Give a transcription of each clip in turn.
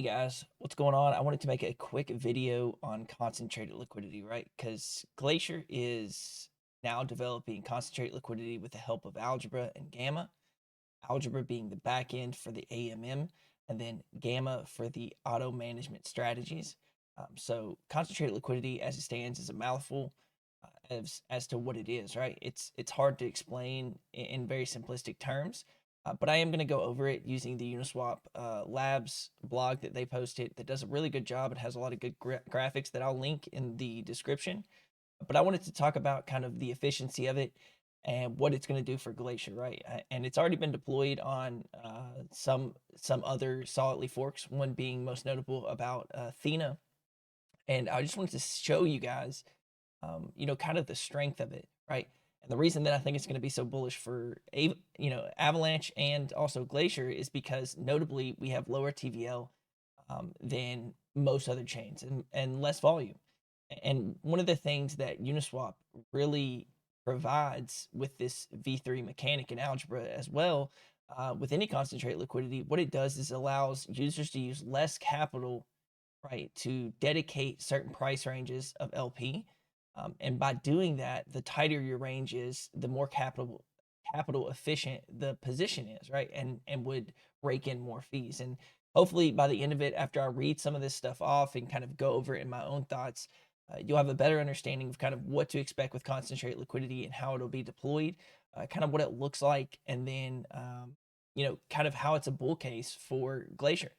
guys, what's going on? I wanted to make a quick video on concentrated liquidity, right? Because Glacier is now developing concentrated liquidity with the help of Algebra and Gamma. Algebra being the back end for the AMM, and then Gamma for the auto management strategies. So concentrated liquidity, as it stands, is a mouthful as to what it is, right? It's hard to explain in very simplistic terms. But I am going to go over it using the Uniswap Labs blog that they posted that does a really good job. It has a lot of good graphics that I'll link in the description. But I wanted to talk about kind of the efficiency of it and what it's going to do for Glacier, right? And it's already been deployed on some other solidly forks, one being most notable about Athena. And I just wanted to show you guys, kind of the strength of it, right? And the reason that I think it's going to be so bullish for Avalanche and also Glacier is because notably we have lower TVL than most other chains and less volume. And one of the things that Uniswap really provides with this V3 mechanic and algebra as well, with any concentrate liquidity, what it does is allows users to use less capital, right, to dedicate certain price ranges of LP. And by doing that, the tighter your range is, the more capital efficient the position is, right? And would rake in more fees. And hopefully by the end of it, after I read some of this stuff off and kind of go over it in my own thoughts, you'll have a better understanding of kind of what to expect with concentrate liquidity and how it'll be deployed, kind of what it looks like, and then kind of how it's a bull case for Glacier.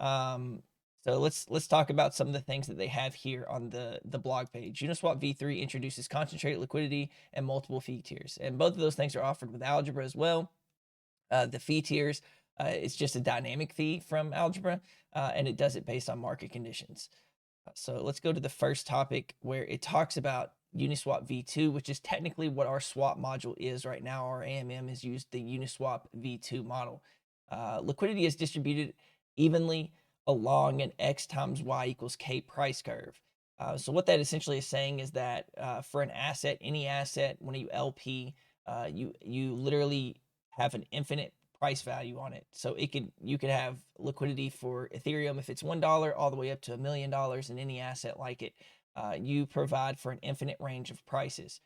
Um, so let's talk about some of the things that they have here on the blog page. Uniswap V3 introduces concentrated liquidity and multiple fee tiers, and both of those things are offered with Algebra as well. The fee tiers is just a dynamic fee from Algebra, and it does it based on market conditions. So let's go to the first topic where it talks about Uniswap V2, which is technically what our swap module is right now. Our AMM has used the Uniswap V2 model. Liquidity is distributed evenly along an X times Y equals K price curve. So what that essentially is saying is that for an asset, any asset, when you LP, you literally have an infinite price value on it. So you could have liquidity for Ethereum if it's $1 all the way up to $1 million in any asset like it. You provide for an infinite range of prices.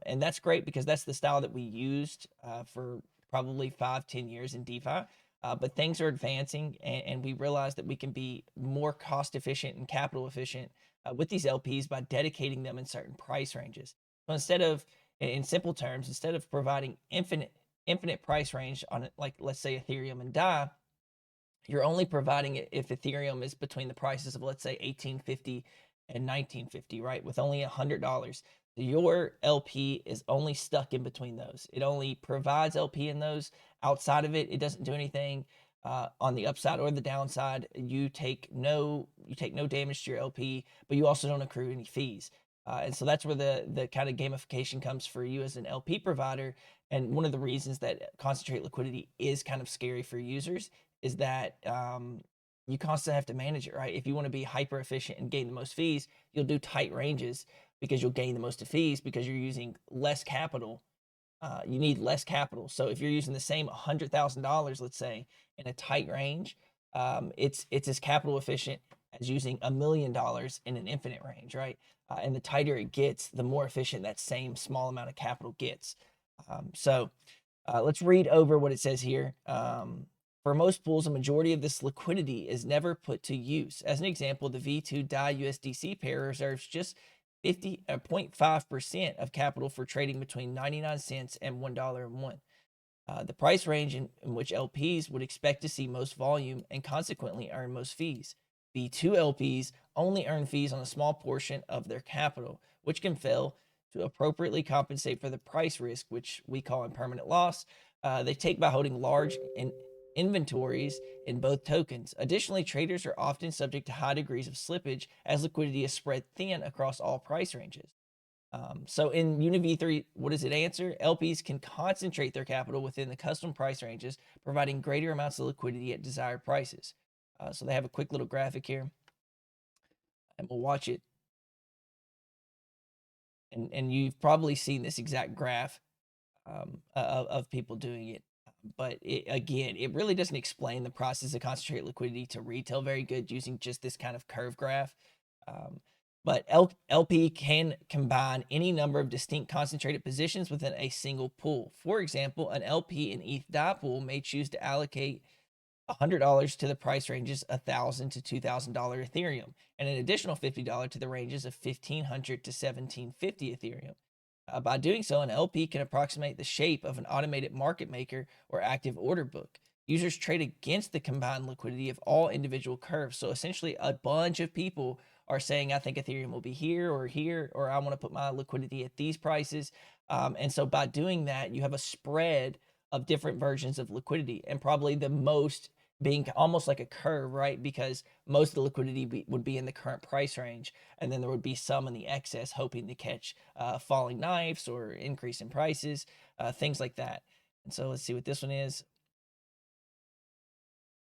And that's great because that's the style that we used for probably 5-10 years in DeFi. But things are advancing, and we realize that we can be more cost efficient and capital efficient with these LPs by dedicating them in certain price ranges. So instead of, in simple terms, instead of providing infinite price range on it, like let's say Ethereum and DAI, you're only providing it if Ethereum is between the prices of, let's say, 1850 and 1950, right? With only $100. Your LP is only stuck in between those. It only provides LP in those. Outside of it, it doesn't do anything. On the upside or the downside, you take no damage to your LP, but you also don't accrue any fees. And so that's where the kind of gamification comes for you as an LP provider. And one of the reasons that concentrate liquidity is kind of scary for users is that you constantly have to manage it, right? If you want to be hyper efficient and gain the most fees, you'll do tight ranges because you'll gain the most of fees because you're using less capital. You need less capital. So if you're using the same $100,000, let's say, in a tight range, it's as capital efficient as using $1 million in an infinite range, right? And the tighter it gets, the more efficient that same small amount of capital gets. So let's read over what it says here. For most pools, a majority of this liquidity is never put to use. As an example, the V2 DAI USDC pair reserves just 0.5% of capital for trading between 99 cents and $1.01. The price range in which LPs would expect to see most volume and consequently earn most fees. V2 LPs only earn fees on a small portion of their capital, which can fail to appropriately compensate for the price risk, which we call impermanent loss. They take by holding large inventories in both tokens. Additionally, traders are often subject to high degrees of slippage as liquidity is spread thin across all price ranges. So in UniV3, what does it answer? LPs can concentrate their capital within the custom price ranges, providing greater amounts of liquidity at desired prices. So they have a quick little graphic here, and we'll watch it. And you've probably seen this exact graph of people doing it. But again, it really doesn't explain the process of concentrated liquidity to retail very good using just this kind of curve graph. Um, but LP can combine any number of distinct concentrated positions within a single pool. For example, an LP in ETH DAI pool may choose to allocate $100 to the price ranges $1,000 to $2,000 Ethereum, and an additional $50 to the ranges of $1,500 to $1,750 Ethereum. By doing so, an LP can approximate the shape of an automated market maker or active order book. Users trade against the combined liquidity of all individual curves. So essentially, a bunch of people are saying, I think Ethereum will be here, or I want to put my liquidity at these prices. And so by doing that, you have a spread of different versions of liquidity, and probably the most being almost like a curve, right? Because most of the liquidity would be in the current price range, and then there would be some in the excess hoping to catch falling knives or increase in prices, things like that. And so let's see what this one is.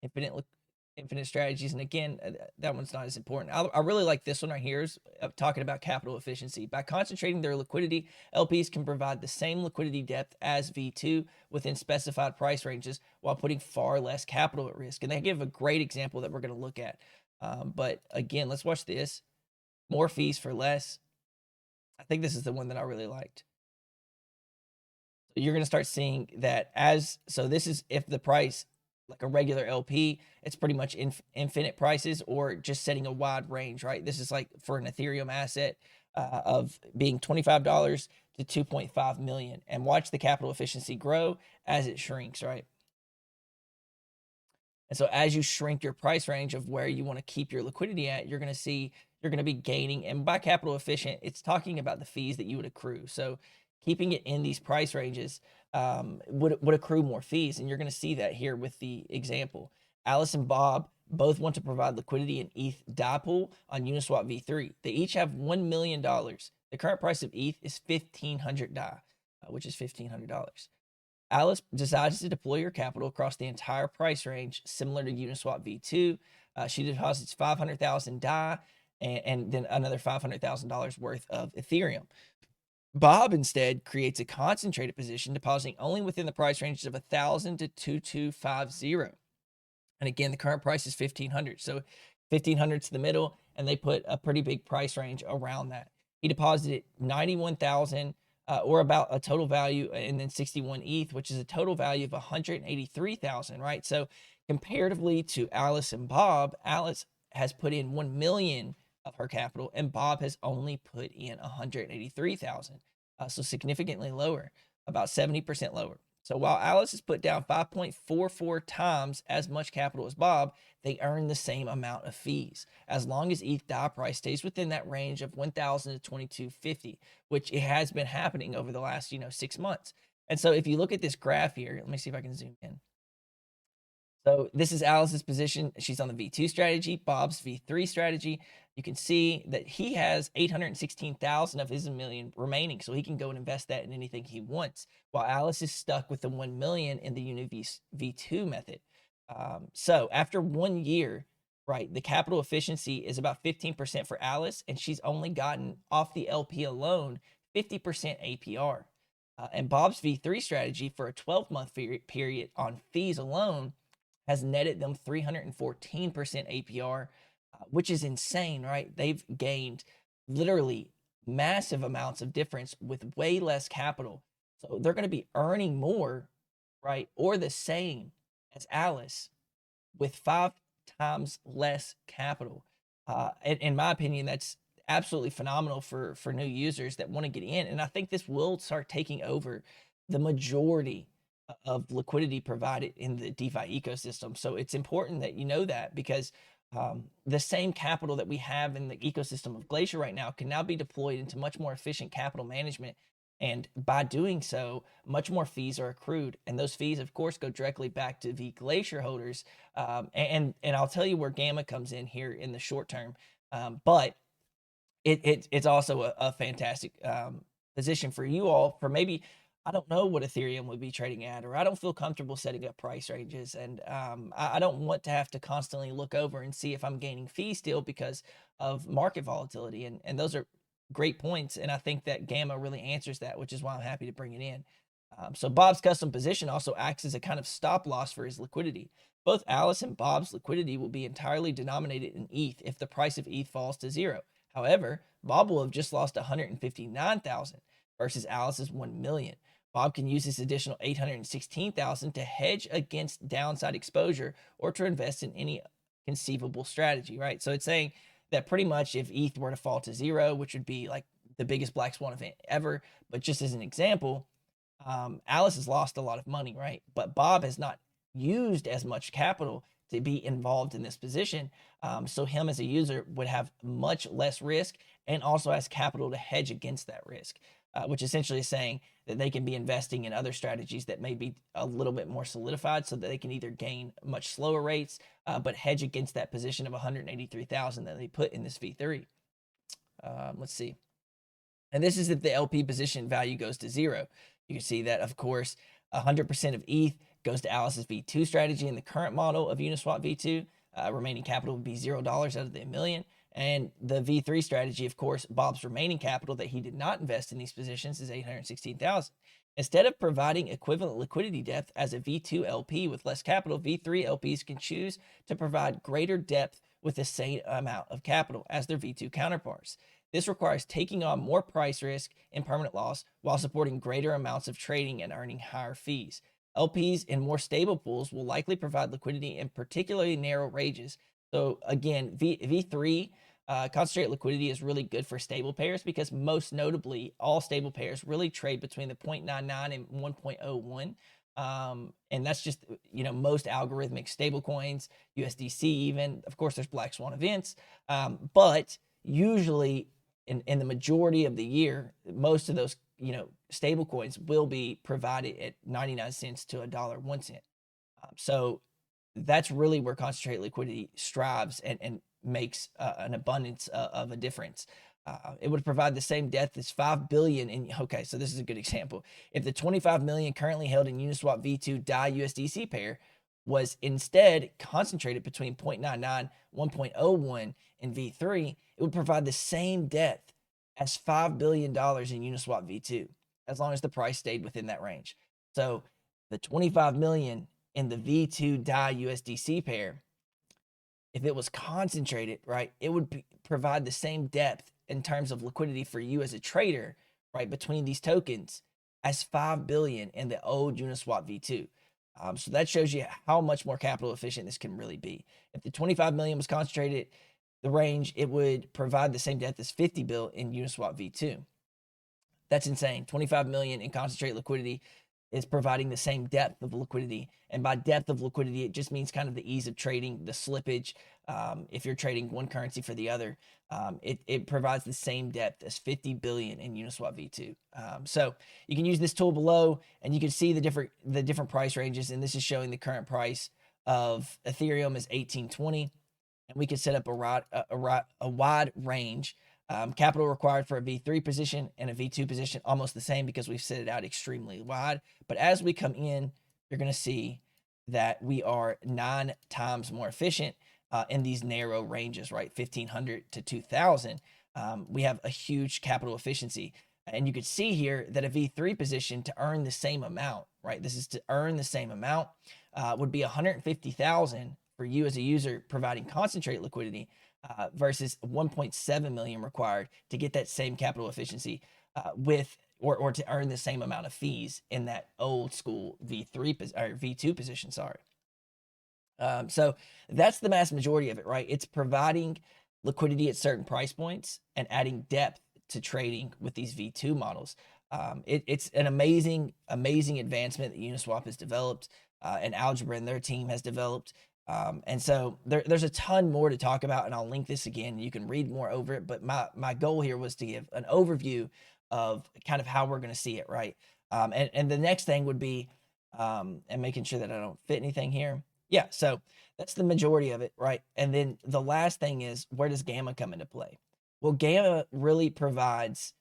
Infinite infinite strategies. And again, that one's not as important. I really like this one right here, is talking about capital efficiency. By concentrating their liquidity, LPs can provide the same liquidity depth as V2 within specified price ranges while putting far less capital at risk. And they give a great example that we're going to look at. But again, let's watch this. More fees for less. I think this is the one that I really liked. You're going to start seeing that so this is if the price, like a regular LP, it's pretty much infinite prices or just setting a wide range, right? This is like for an Ethereum asset of being $25 to 2.5 million, and watch the capital efficiency grow as it shrinks, right? And so as you shrink your price range of where you want to keep your liquidity at, you're going to see you're going to be gaining. And by capital efficient, it's talking about the fees that you would accrue. So keeping it in these price ranges would accrue more fees. And you're going to see that here with the example. Alice and Bob both want to provide liquidity in ETH DAI pool on Uniswap v3. They each have $1 million. The current price of ETH is 1,500 DAI, which is $1,500. Alice decides to deploy her capital across the entire price range, similar to Uniswap v2. She deposits 500,000 DAI and then another $500,000 worth of Ethereum. Bob instead creates a concentrated position, depositing only within the price ranges of 1,000 to 2,250. And again, the current price is 1,500. So 1,500 to the middle, and they put a pretty big price range around that. He deposited 91,000 or about a total value, and then 61 ETH, which is a total value of 183,000, right? So comparatively to Alice and Bob, Alice has put in 1 million of her capital, and Bob has only put in 183,000. So significantly lower, about 70% lower. So while Alice has put down 5.44 times as much capital as Bob, they earn the same amount of fees as long as ETH DAI price stays within that range of 1,000 to 2,250, which it has been happening over the last 6 months. And so if you look at this graph here, let me see if I can zoom in. So this is Alice's position. She's on the V2 strategy, Bob's V3 strategy. You can see that he has 816,000 of his million remaining, so he can go and invest that in anything he wants, while Alice is stuck with the 1 million in the Uni V2 method. So after 1 year, right, the capital efficiency is about 15% for Alice, and she's only gotten off the LP alone 50% APR. And Bob's V3 strategy for a 12-month period on fees alone has netted them 314% APR, which is insane, right? They've gained literally massive amounts of difference with way less capital. So they're going to be earning more, right? Or the same as Alice with 5 times less capital. In my opinion, that's absolutely phenomenal for new users that want to get in. And I think this will start taking over the majority of liquidity provided in the DeFi ecosystem. So it's important that you know that, because the same capital that we have in the ecosystem of Glacier right now can now be deployed into much more efficient capital management. And by doing so, much more fees are accrued. And those fees, of course, go directly back to the Glacier holders. And I'll tell you where Gamma comes in here in the short term. But it's also a fantastic position for you all for maybe, I don't know what Ethereum would be trading at, or I don't feel comfortable setting up price ranges. And I don't want to have to constantly look over and see if I'm gaining fees still because of market volatility. And those are great points. And I think that Gamma really answers that, which is why I'm happy to bring it in. So Bob's custom position also acts as a kind of stop loss for his liquidity. Both Alice and Bob's liquidity will be entirely denominated in ETH if the price of ETH falls to zero. However, Bob will have just lost 159,000 versus Alice's 1 million. Bob can use this additional 816,000 to hedge against downside exposure or to invest in any conceivable strategy, right? So it's saying that pretty much if ETH were to fall to zero, which would be like the biggest black swan event ever, but just as an example, Alice has lost a lot of money, right? But Bob has not used as much capital to be involved in this position. So him as a user would have much less risk and also has capital to hedge against that risk, which essentially is saying that they can be investing in other strategies that may be a little bit more solidified so that they can either gain much slower rates, but hedge against that position of 183,000 that they put in this V3. Let's see. And this is if the LP position value goes to zero. You can see that, of course, 100% of ETH goes to Alice's V2 strategy in the current model of Uniswap V2. Remaining capital would be $0 out of the million. And the V3 strategy, of course, Bob's remaining capital that he did not invest in these positions is 816,000. Instead of providing equivalent liquidity depth as a V2 LP with less capital, V3 LPs can choose to provide greater depth with the same amount of capital as their V2 counterparts. This requires taking on more price risk and permanent loss while supporting greater amounts of trading and earning higher fees. LPs in more stable pools will likely provide liquidity in particularly narrow ranges. So again, V3 concentrated liquidity is really good for stable pairs because most notably, all stable pairs really trade between the 0.99 and 1.01. And that's just, most algorithmic stable coins, USDC even. Of course, there's black swan events, but usually in the majority of the year, most of those, stable coins will be provided at 99 cents to $1.01. So that's really where concentrated liquidity strives and makes an abundance of a difference. It would provide the same depth as 5 billion in, okay, so this is a good example. If the 25 million currently held in Uniswap V2 DAI USDC pair was instead concentrated between 0.99, 1.01 in V3, it would provide the same depth as $5 billion in Uniswap V2, as long as the price stayed within that range. So the 25 million in the V2 DAI USDC pair, if it was concentrated, right, it would provide the same depth in terms of liquidity for you as a trader, right, between these tokens as 5 billion in the old Uniswap V2. So that shows you how much more capital efficient this can really be. If the 25 million was concentrated, the range, it would provide the same depth as 50 bill in Uniswap V2. That's insane. 25 million in concentrate liquidity is providing the same depth of liquidity. And by depth of liquidity, it just means kind of the ease of trading, the slippage. If you're trading one currency for the other, it provides the same depth as 50 billion in Uniswap V2. So you can use this tool below and you can see the different price ranges. And this is showing the current price of Ethereum is 1820. And we can set up a wide range. Capital required for a V3 position and a V2 position, almost the same because we've set it out extremely wide. But as we come in, you're going to see that we are 9 times more efficient in these narrow ranges, right? 1,500 to 2,000. We have a huge capital efficiency. And you could see here that a V3 position to earn the same amount, right? This is to earn the same amount, would be 150,000 for you as a user providing concentrate liquidity versus 1.7 million required to get that same capital efficiency or to earn the same amount of fees in that old school V3 or V2 position. Sorry. So that's the mass majority of it, right? It's providing liquidity at certain price points and adding depth to trading with these V2 models. It's an amazing advancement that Uniswap has developed and Algebra and their team has developed. And so there's a ton more to talk about, and I'll link this again. You can read more over it, but my goal here was to give an overview of kind of how we're going to see it, right? And the next thing would be, and making sure that I don't fit anything here. Yeah, so that's the majority of it, right? And then the last thing is, where does Gamma come into play? Well, Gamma really provides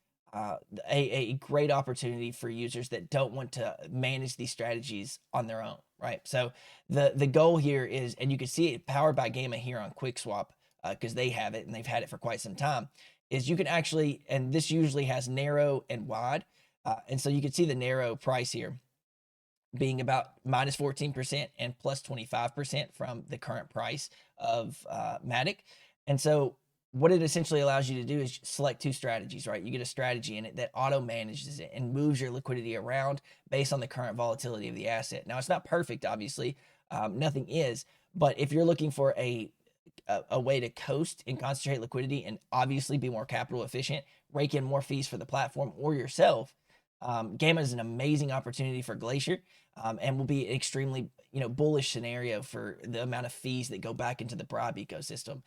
a great opportunity for users that don't want to manage these strategies on their own, right? So the goal here is, and you can see it powered by Gamma here on QuickSwap because they have it and they've had it for quite some time, is you can actually, and this usually has narrow and wide. And so you can see the narrow price here being about minus 14% and plus 25% from the current price of Matic. And so what it essentially allows you to do is select two strategies, right? You get a strategy in it that auto manages it and moves your liquidity around based on the current volatility of the asset. Now, it's not perfect, obviously. Nothing is. But if you're looking for a way to coast and concentrate liquidity and obviously be more capital efficient, rake in more fees for the platform or yourself, Gamma is an amazing opportunity for Glacier, and will be an extremely bullish scenario for the amount of fees that go back into the bribe ecosystem.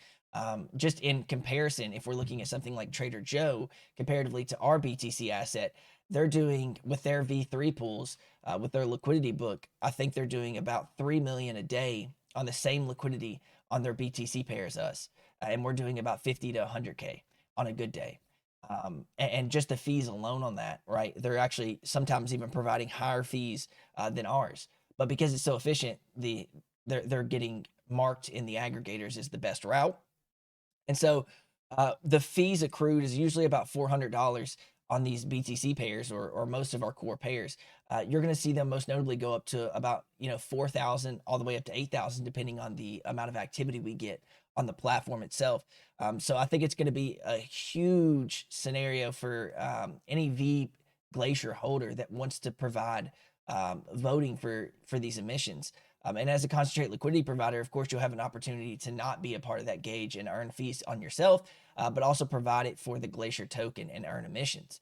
Just in comparison, if we're looking at something like Trader Joe comparatively to our BTC asset, they're doing with their V3 pools, with their liquidity book, I think they're doing about 3 million a day on the same liquidity on their BTC pairs us, and we're doing about 50 to 100K on a good day. And just the fees alone on that, right? They're actually sometimes even providing higher fees than ours, but because it's so efficient, they're getting marked in the aggregators as the best route. And so the fees accrued is usually about $400 on these BTC pairs or most of our core pairs. You're going to see them most notably go up to about 4,000 all the way up to 8,000 depending on the amount of activity we get on the platform itself. So I think it's going to be a huge scenario for any V Glacier holder that wants to provide voting for these emissions. And as a concentrate liquidity provider, of course, you'll have an opportunity to not be a part of that gauge and earn fees on yourself, but also provide it for the Glacier token and earn emissions.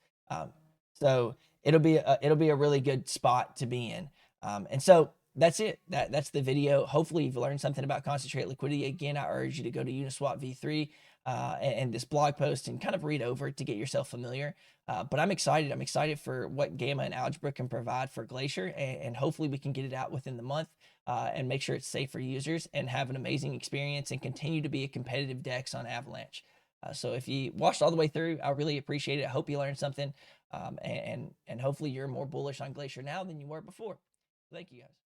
So it'll be a really good spot to be in. And so that's it. That's the video. Hopefully you've learned something about concentrate liquidity. Again, I urge you to go to Uniswap V3 and this blog post and kind of read over it to get yourself familiar. But I'm excited. I'm excited for what Gamma and Algebra can provide for Glacier, and hopefully we can get it out within the month and make sure it's safe for users and have an amazing experience and continue to be a competitive DEX on Avalanche. So if you watched all the way through, I really appreciate it. I hope you learned something, and hopefully you're more bullish on Glacier now than you were before. Thank you, guys.